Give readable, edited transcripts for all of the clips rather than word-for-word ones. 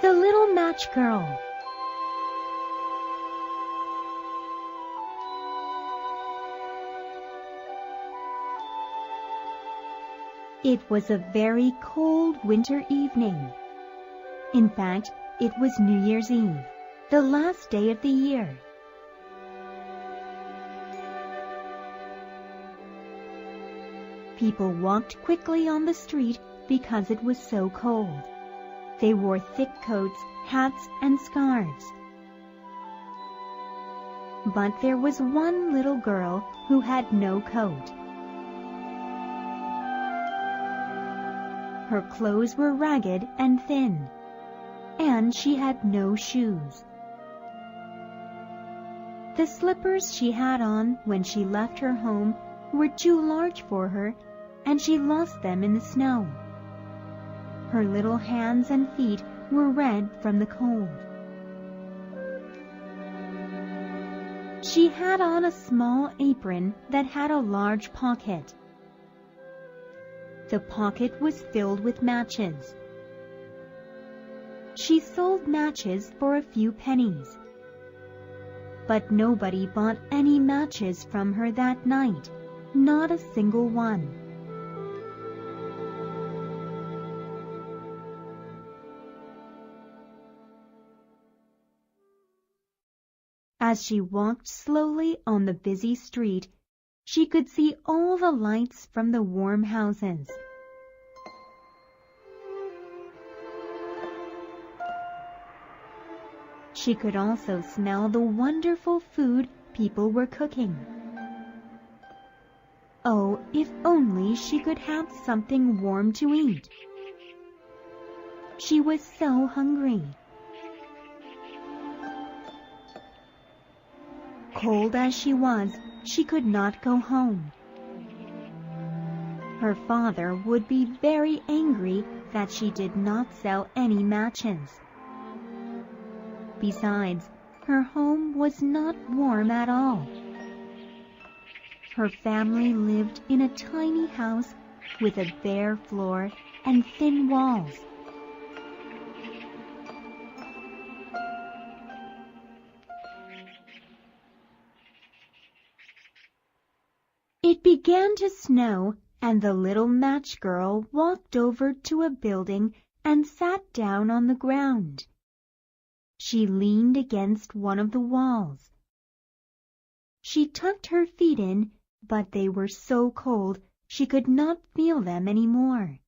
The Little Match Girl. It was a very cold winter evening. In fact, it was New Year's Eve, the last day of the year. People walked quickly on the street because it was so cold. They wore thick coats, hats, and scarves. But there was one little girl who had no coat. Her clothes were ragged and thin, and she had no shoes. The slippers she had on when she left her home were too large for her, and she lost them in the snow. Her little hands and feet were red from the cold. She had on a small apron that had a large pocket. The pocket was filled with matches. She sold matches for a few pennies. But nobody bought any matches from her that night, not a single one. As she walked slowly on the busy street, she could see all the lights from the warm houses. She could also smell the wonderful food people were cooking. Oh, if only she could have something warm to eat. She was so hungry. Cold as she was, she could not go home. Her father would be very angry that she did not sell any matches. Besides, her home was not warm at all. Her family lived in a tiny house with a bare floor and thin walls. It began to snow, and the little match girl walked over to a building and sat down on the ground. She leaned against one of the walls. She tucked her feet in, but they were so cold she could not feel them any more.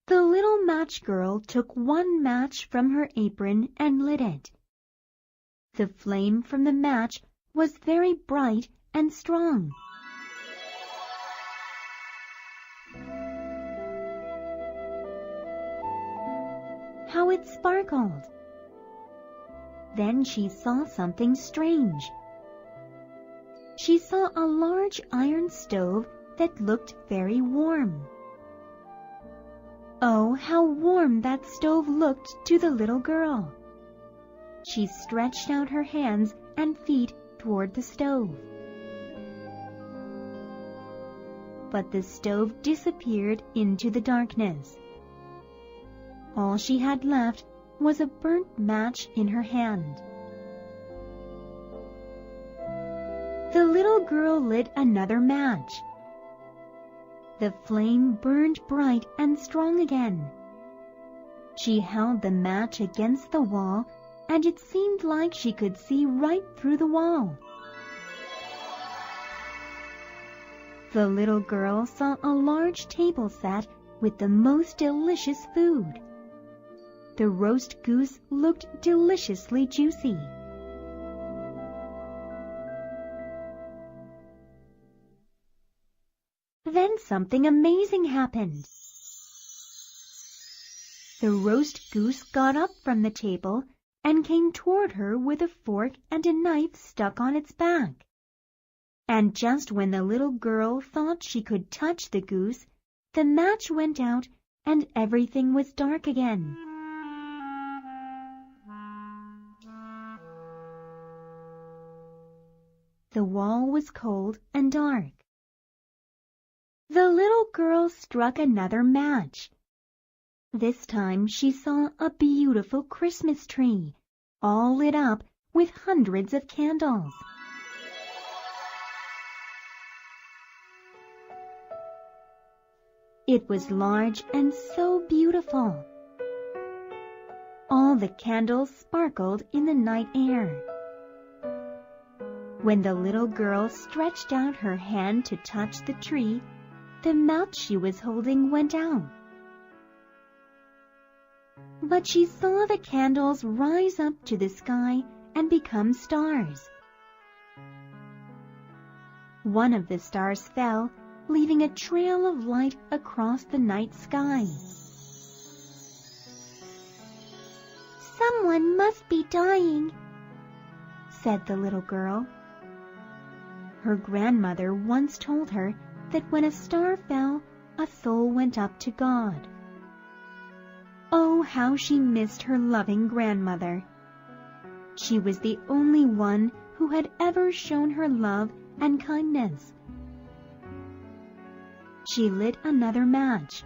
The little match girl took one match from her apron and lit it. The flame from the match was very bright and strong. How it sparkled! Then she saw something strange. She saw a large iron stove that looked very warm. Oh, how warm that stove looked to the little girl! She stretched out her hands and feet toward the stove. But the stove disappeared into the darkness. All she had left was a burnt match in her hand. The little girl lit another match. The flame burned bright and strong again. She held the match against the wall, and it seemed like she could see right through the wall. The little girl saw a large table set with the most delicious food. The roast goose looked deliciously juicy. Then something amazing happened. The roast goose got up from the table and came toward her with a fork and a knife stuck on its back. And just when the little girl thought she could touch the goose, the match went out and everything was dark again. The wall was cold and dark. The little girl struck another match. This time she saw a beautiful Christmas tree, all lit up with hundreds of candles. It was large and so beautiful. All the candles sparkled in the night air. When the little girl stretched out her hand to touch the tree, the match she was holding went out. But she saw the candles rise up to the sky and become stars. One of the stars fell, leaving a trail of light across the night sky. "Someone must be dying," said the little girl. Her grandmother once told her that when a star fell, a soul went up to God. Oh, how she missed her loving grandmother. She was the only one who had ever shown her love and kindness. She lit another match.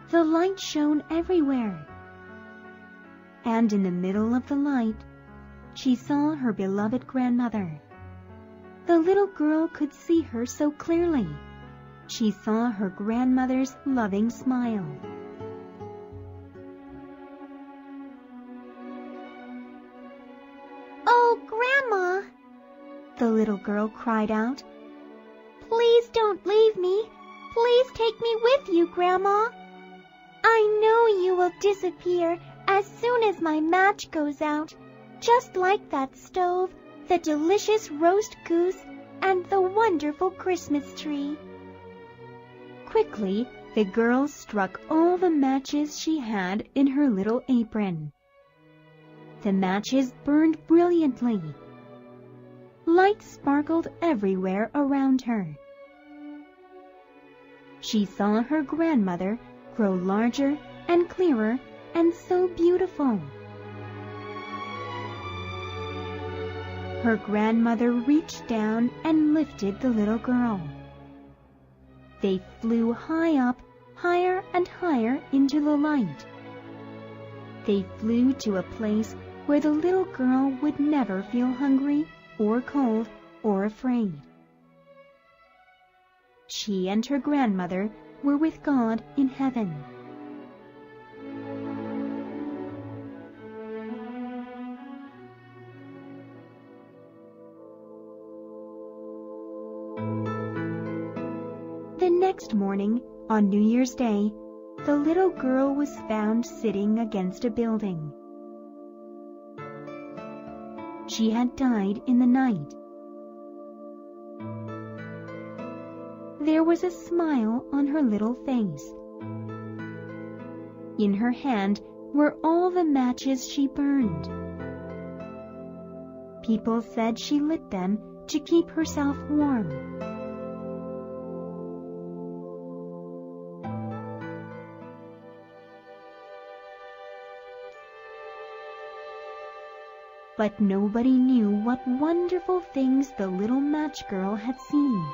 The light shone everywhere. And in the middle of the light, she saw her beloved grandmother. The little girl could see her so clearly. She saw her grandmother's loving smile. "Oh, Grandma!" the little girl cried out. "Please don't leave me. Please take me with you, Grandma. I know you will disappear as soon as my match goes out, just like that stove, the delicious roast goose, and the wonderful Christmas tree." Quickly, the girl struck all the matches she had in her little apron. The matches burned brilliantly. Light sparkled everywhere around her. She saw her grandmother grow larger and clearer and so beautiful. Her grandmother reached down and lifted the little girl. They flew high up, higher and higher into the light. They flew to a place where the little girl would never feel hungry or cold or afraid. She and her grandmother were with God in heaven. The next morning, on New Year's Day, the little girl was found sitting against a building. She had died in the night. There was a smile on her little face. In her hand were all the matches she burned. People said she lit them to keep herself warm. But nobody knew what wonderful things the little match girl had seen.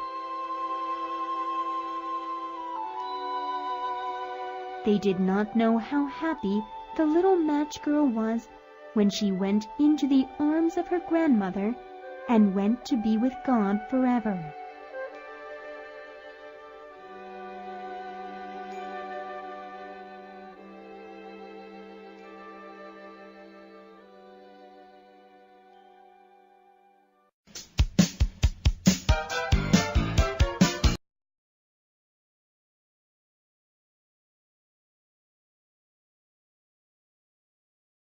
They did not know how happy the little match girl was when she went into the arms of her grandmother and went to be with God forever.